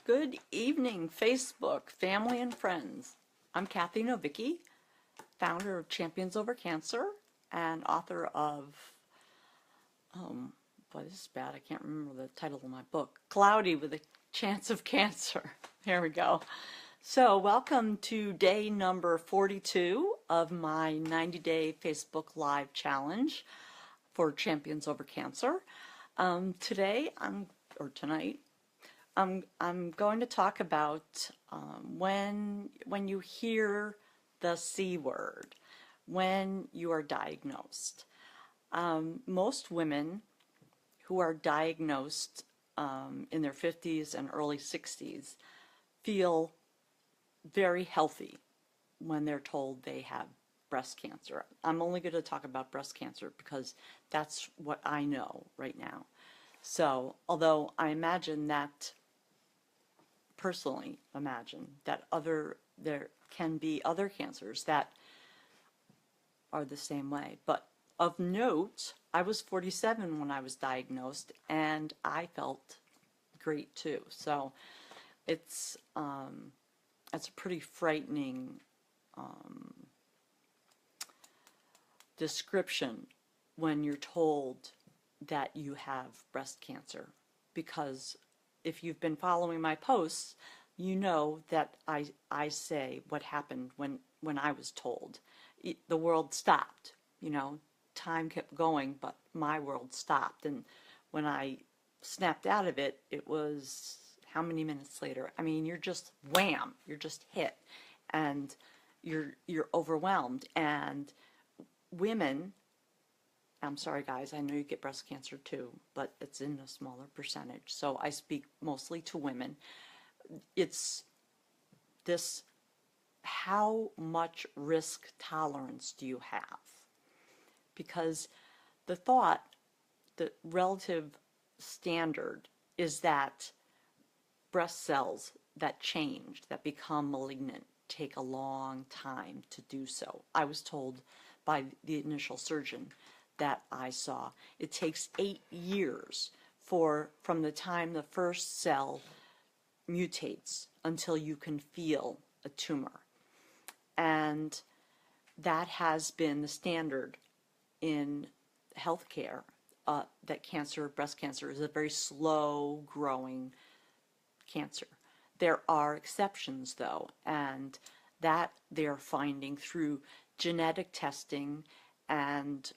Good evening, Facebook, family and friends. I'm Cathy Novicky, founder of Champions Over Cancer and author of, boy, this is bad. I can't remember the title of my book, Cloudy with a Chance of Cancer. Here we go. So welcome to day number 42 of my 90-day Facebook Live challenge for Champions Over Cancer. Tonight, I'm going to talk about when you hear the C word, when you are diagnosed. Most women who are diagnosed in their 50s and early 60s feel very healthy when they're told they have breast cancer. I'm only going to talk about breast cancer because that's what I know right now. So, although I personally imagine that there can be other cancers that are the same way. But of note, I was 47 when I was diagnosed, and I felt great too. So it's a pretty frightening description when you're told that you have breast cancer, because if you've been following my posts, you know that I say what happened when I was told. The world stopped, time kept going, but my world stopped. And when I snapped out of it, it was how many minutes later? I mean, you're just wham, you're just hit, and you're overwhelmed. And women, I'm sorry guys, I know you get breast cancer too, but it's in a smaller percentage. So I speak mostly to women. It's this, how much risk tolerance do you have? Because the relative standard is that breast cells that change, that become malignant, take a long time to do so. I was told by the initial surgeon that I saw, it takes 8 years from the time the first cell mutates until you can feel a tumor. And that has been the standard in healthcare, that breast cancer is a very slow growing cancer. There are exceptions though, and that they're finding through genetic testing and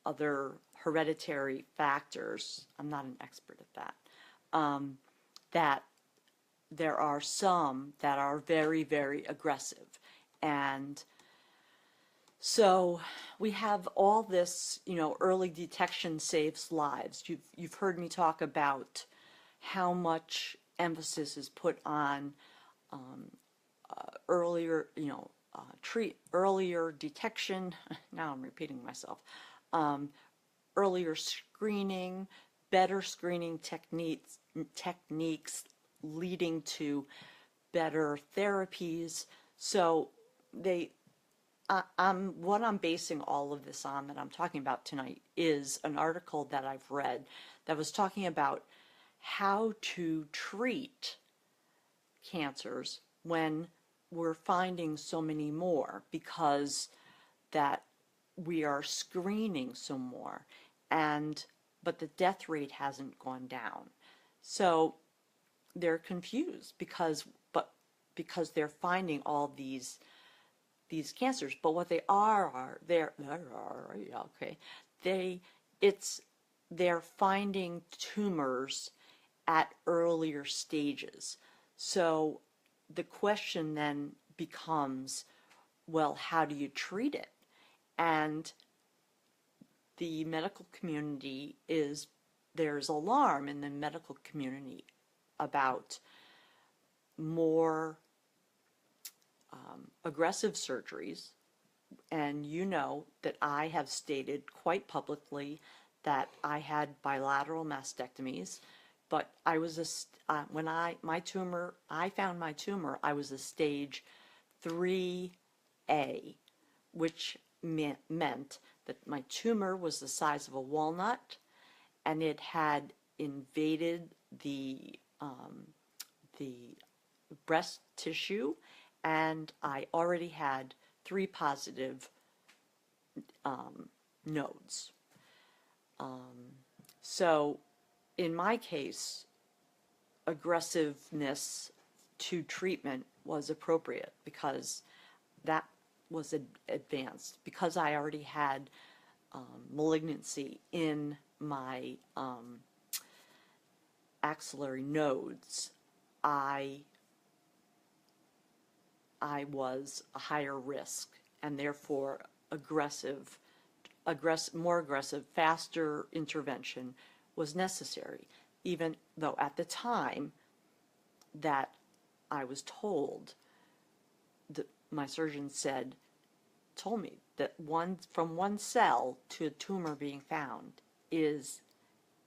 other hereditary factors. I'm not an expert at that. That there are some that are very, very aggressive. And so we have all this, early detection saves lives. You've heard me talk about how much emphasis is put on earlier detection. Now I'm repeating myself. Earlier screening, better screening techniques leading to better therapies. So what I'm basing all of this on that I'm talking about tonight is an article that I've read that was talking about how to treat cancers when we're finding so many more, because that we are screening so more, but the death rate hasn't gone down. So they're confused because they're finding all these cancers, but what they're finding tumors at earlier stages. So the question then becomes, well, how do you treat it? And the medical community there's alarm in the medical community about more aggressive surgeries. And you know that I have stated quite publicly that I had bilateral mastectomies, but I was when I found my tumor, I was a stage 3A, which meant that my tumor was the size of a walnut, and it had invaded the the breast tissue, and I already had 3 positive nodes. So in my case, aggressiveness to treatment was appropriate because that was advanced. Because I already had malignancy in my axillary nodes, I was a higher risk, and therefore more aggressive, faster intervention was necessary, even though at the time that I was told, my surgeon told me that from one cell to a tumor being found is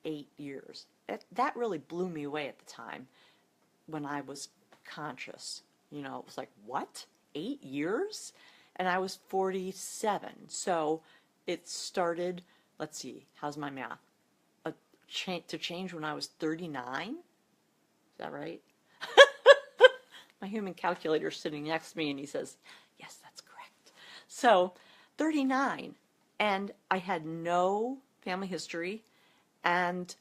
8 years. That really blew me away at the time when I was conscious. You know, it was like, what? 8 years? And I was 47. So it started, let's see, how's my math? To change when I was 39? Is that right? My human calculator is sitting next to me and he says, yes, that's correct. So 39, and I had no family history, and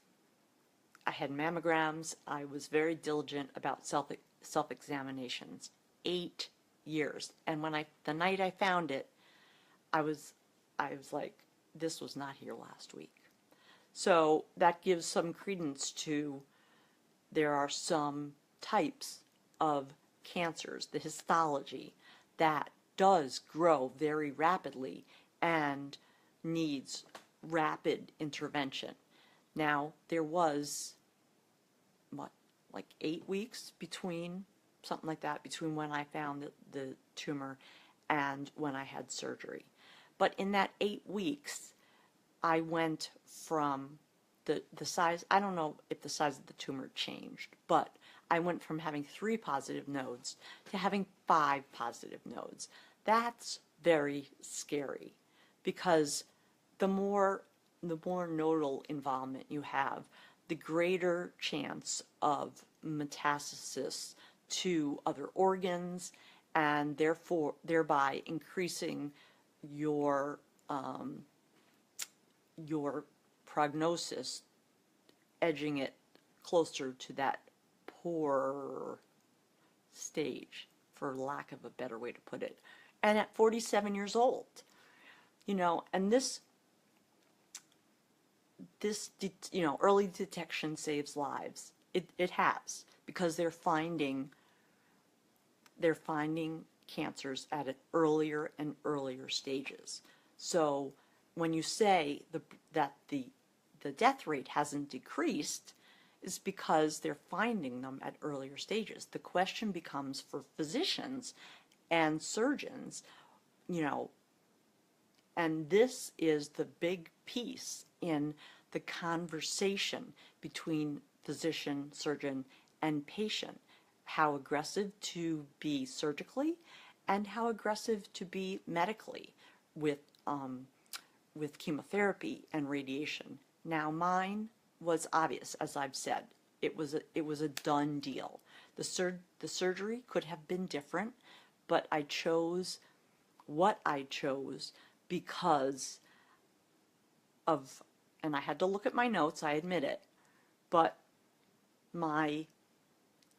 I had mammograms. I was very diligent about self-examinations. 8 years. And when the night I found it, I was like, this was not here last week. So that gives some credence to, there are some types of cancers, the histology, that does grow very rapidly and needs rapid intervention. Now, there was, like 8 weeks between, something like that, between when I found the tumor and when I had surgery. But in that 8 weeks, I went from the size, I don't know if the size of the tumor changed, but I went from having 3 positive nodes to having 5 positive nodes. That's very scary, because the more nodal involvement you have, the greater chance of metastasis to other organs, and thereby increasing your prognosis, edging it closer to that poor stage, for lack of a better way to put it. And at 47 years old, you know, and this early detection saves lives. It has, because they're finding cancers at an earlier and earlier stages. So when you say that the death rate hasn't decreased, is because they're finding them at earlier stages. The question becomes for physicians and surgeons, you know, and this is the big piece in the conversation between physician, surgeon, and patient. How aggressive to be surgically, and how aggressive to be medically with chemotherapy and radiation. Now, mine was obvious, as I've said. It was a done deal. The surgery could have been different, but I chose what I chose because of, and I had to look at my notes, I admit it, but my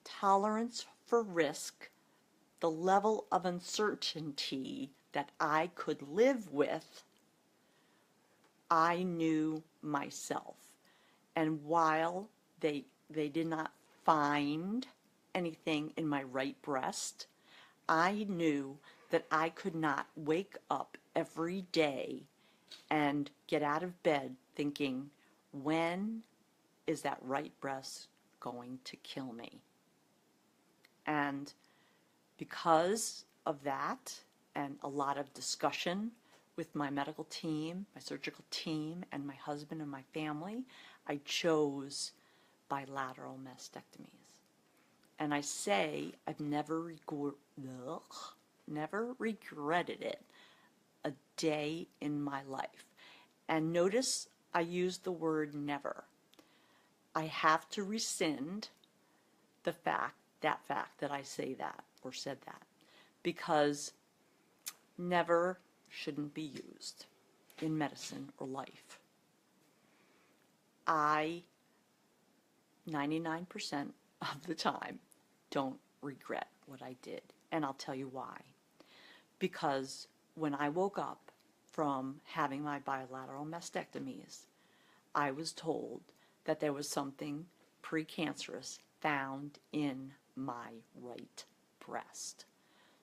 tolerance for risk, the level of uncertainty that I could live with, I knew myself. And while they did not find anything in my right breast, I knew that I could not wake up every day and get out of bed thinking, when is that right breast going to kill me? And because of that, and a lot of discussion with my medical team, my surgical team, and my husband and my family, I chose bilateral mastectomies. And I say I've never regretted it a day in my life. And notice I use the word never. I have to rescind the fact that fact that I say that or said that, because never shouldn't be used in medicine or life. I, 99% of the time, don't regret what I did. And I'll tell you why. Because when I woke up from having my bilateral mastectomies, I was told that there was something precancerous found in my right breast.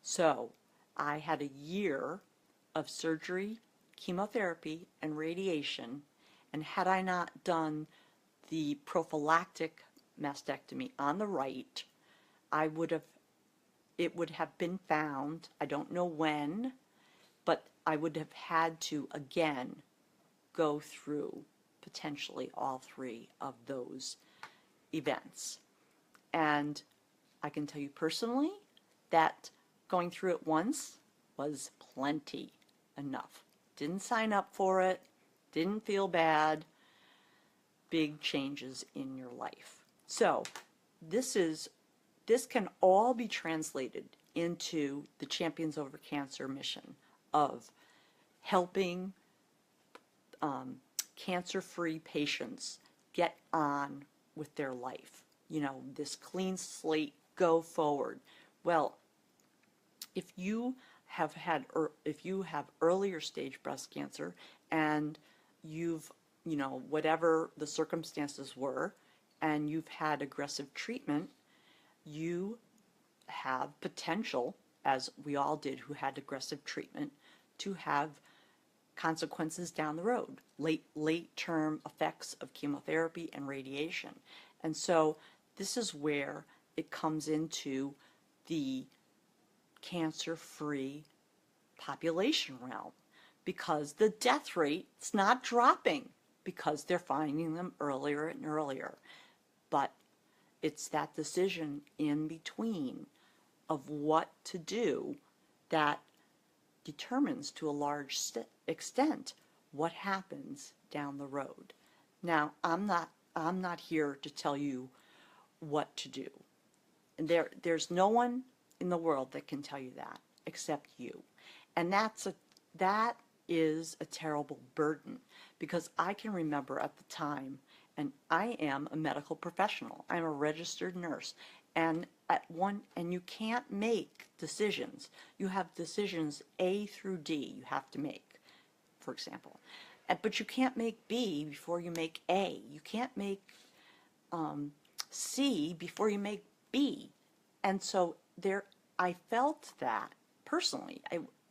So I had a year of surgery, chemotherapy, and radiation, and had I not done the prophylactic mastectomy on the right, it would have been found, I don't know when, but I would have had to again go through potentially all three of those events. And I can tell you personally that going through it once was plenty enough. Didn't sign up for it, didn't feel bad. Big changes in your life. So this can all be translated into the Champions Over Cancer mission of helping cancer-free patients get on with their life. You know, this clean slate, go forward. Well, if you have earlier stage breast cancer and you've, whatever the circumstances were, and you've had aggressive treatment, you have potential, as we all did who had aggressive treatment, to have consequences down the road, late term effects of chemotherapy and radiation. And so this is where it comes into the cancer-free population realm, because the death rate is not dropping because they're finding them earlier and earlier. But it's that decision in between of what to do that determines to a large extent what happens down the road. Now, I'm not here to tell you what to do. And there's no one in the world that can tell you that except you. And that is a terrible burden, because I can remember at the time, and I am a medical professional. I'm a registered nurse. And you can't make decisions. You have decisions A through D you have to make, for example. But you can't make B before you make A. You can't make C before you make B. And so I felt that personally.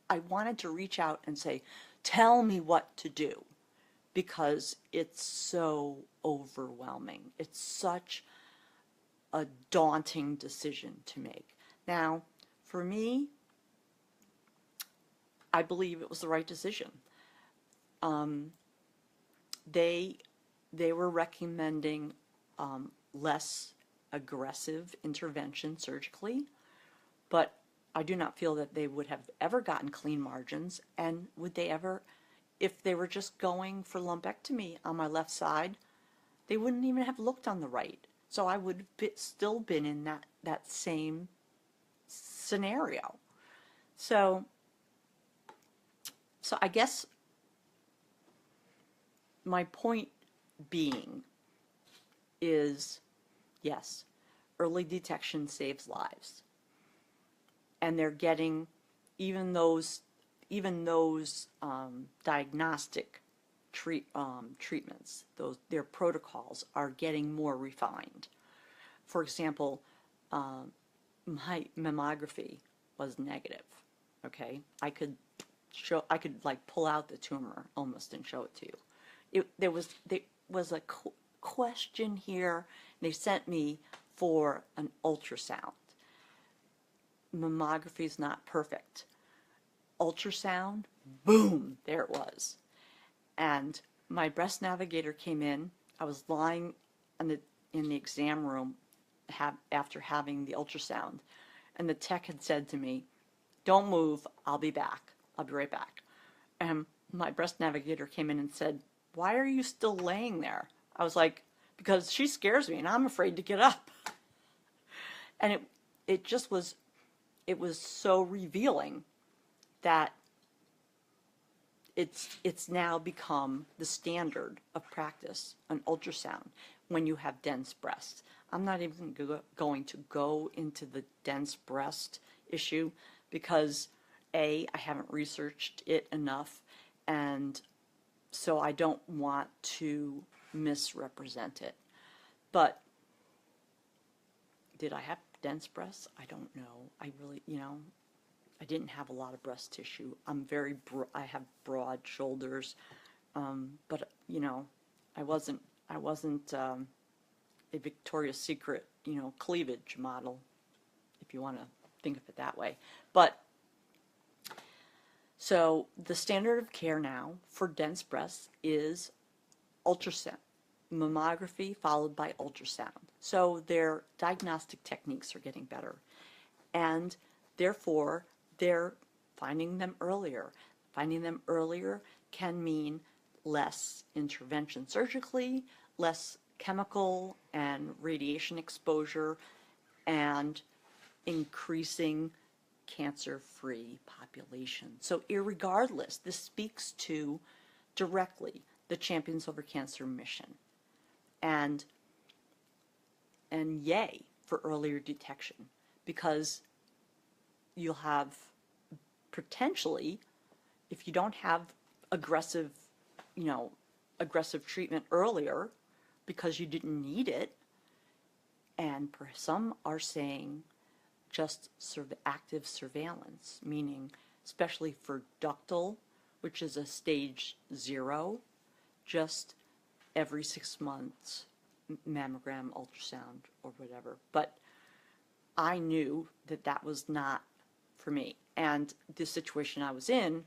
I wanted to reach out and say, tell me what to do, because it's so overwhelming. It's such a daunting decision to make. Now, for me, I believe it was the right decision. They were recommending less aggressive intervention surgically, but I do not feel that they would have ever gotten clean margins. And would they ever, if they were just going for lumpectomy on my left side, they wouldn't even have looked on the right. So I would have still been in that same scenario. So I guess my point being is, yes, early detection saves lives. And they're getting, even those diagnostic treatments, their protocols are getting more refined. For example, my mammography was negative. Okay, I could like pull out the tumor almost and show it to you. There was a question here. And they sent me for an ultrasound. Mammography is not perfect. Ultrasound, boom, there it was. And my breast navigator came in. I was lying in the exam room after having the ultrasound, and the tech had said to me, "Don't move, I'll be back. I'll be right back." And my breast navigator came in and said, "Why are you still laying there?" I was like, "Because she scares me and I'm afraid to get up." And it just was, it was so revealing that it's now become the standard of practice, an ultrasound, when you have dense breasts. I'm not even going to go into the dense breast issue because A, I haven't researched it enough, and so I don't want to misrepresent it. But did I have dense breasts? I don't know. I really, I didn't have a lot of breast tissue. I have broad shoulders, but I wasn't a Victoria's Secret, cleavage model, if you want to think of it that way. But so the standard of care now for dense breasts is ultrasound, mammography followed by ultrasound. So their diagnostic techniques are getting better, and therefore they're finding them earlier. Finding them earlier can mean less intervention surgically, less chemical and radiation exposure, and increasing cancer-free population. So irregardless, this speaks to directly the Champions Over Cancer mission. And yay for earlier detection, because you'll have potentially, if you don't have aggressive treatment earlier because you didn't need it, and some are saying just active surveillance, meaning especially for ductal, which is a stage 0, just every 6 months mammogram, ultrasound, or whatever. But I knew that that was not for me, and the situation I was in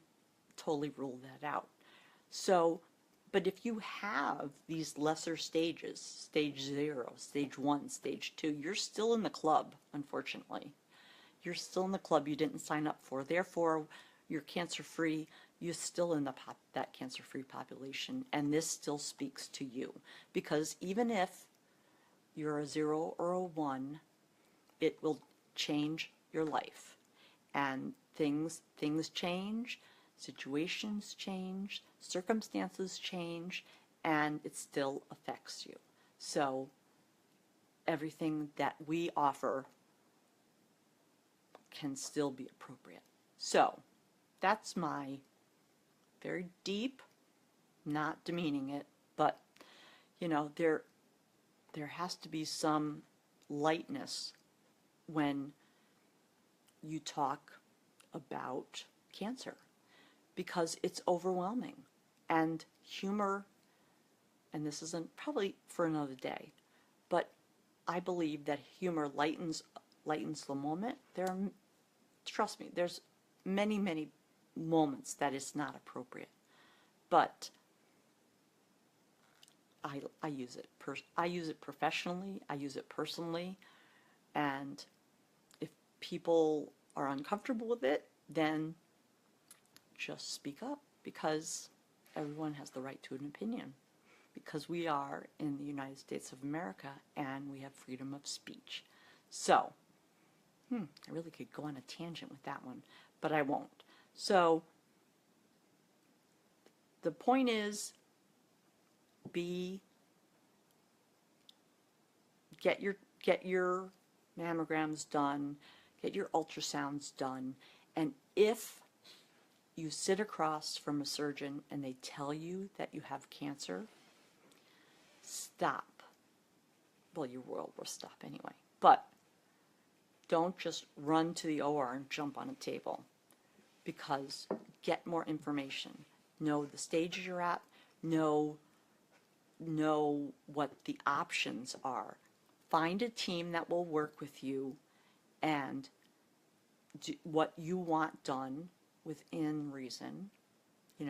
totally ruled that out. So, but if you have these lesser stages, stage 0, stage 1, stage 2, you're still in the club, unfortunately. You're still in the club you didn't sign up for. Therefore, you're cancer-free. You're still in that cancer-free population, and this still speaks to you. Because even if you're a 0 or a 1, it will change your life. And things change, situations change, circumstances change, and it still affects you. So everything that we offer can still be appropriate. So that's my very deep, not demeaning it, but there has to be some lightness when you talk about cancer, because it's overwhelming. And humor, and this isn't probably for another day, but I believe that humor lightens the moment. Trust me, there's many moments that it's not appropriate, but I use it. I use it professionally. I use it personally, and if people are uncomfortable with it, then just speak up, because everyone has the right to an opinion, because we are in the United States of America and we have freedom of speech. So, I really could go on a tangent with that one, but I won't. So, the point is, get your mammograms done, get your ultrasounds done, and if you sit across from a surgeon and they tell you that you have cancer, stop. Well, your world will stop anyway, but don't just run to the OR and jump on a table, because get more information. Know the stage you're at, know what the options are. Find a team that will work with you and do what you want done within reason. Do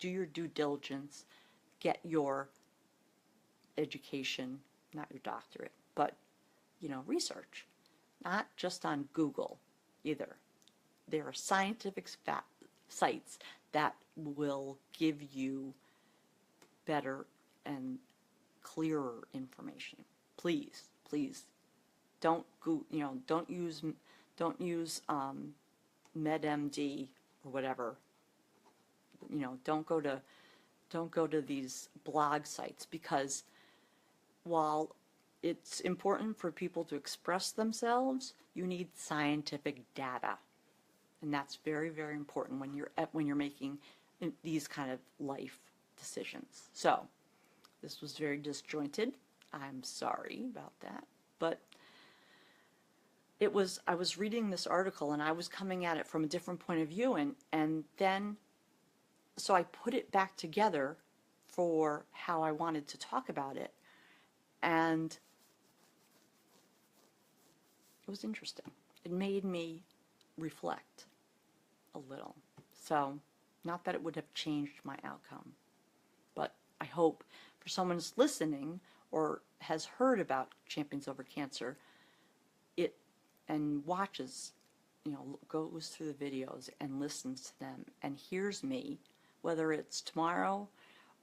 your due diligence, get your education, not your doctorate, but research, not just on Google either. There are scientific sites that will give you better and clearer information. Please don't go, don't use MedMD or whatever. Don't go to these blog sites, because while it's important for people to express themselves, you need scientific data. And that's very, very important when you're making these kind of life decisions. So this was very disjointed. I'm sorry about that. But I was reading this article and I was coming at it from a different point of view, and then so I put it back together for how I wanted to talk about it, and it was interesting. It made me reflect a little. So, not that it would have changed my outcome, but I hope for someone who's listening or has heard about Champions Over Cancer, it and watches, goes through the videos and listens to them and hears me, whether it's tomorrow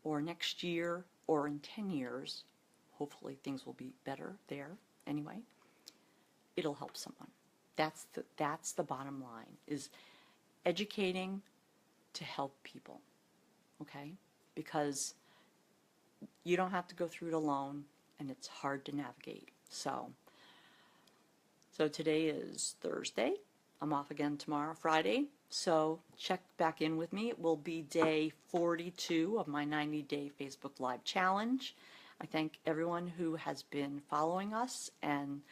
or next year or in 10 years, hopefully things will be better there anyway, it'll help someone. That's the bottom line, is educating to help people, okay? Because you don't have to go through it alone, and it's hard to navigate. So today is Thursday. I'm off again tomorrow, Friday. So check back in with me. It will be day 42 of my 90-day Facebook Live challenge. I thank everyone who has been following us and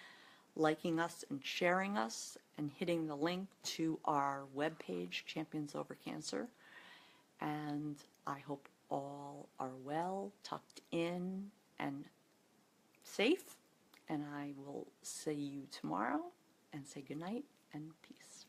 liking us and sharing us and hitting the link to our webpage, Champions Over Cancer. And I hope all are well, tucked in, and safe. And I will see you tomorrow, and say good night and peace.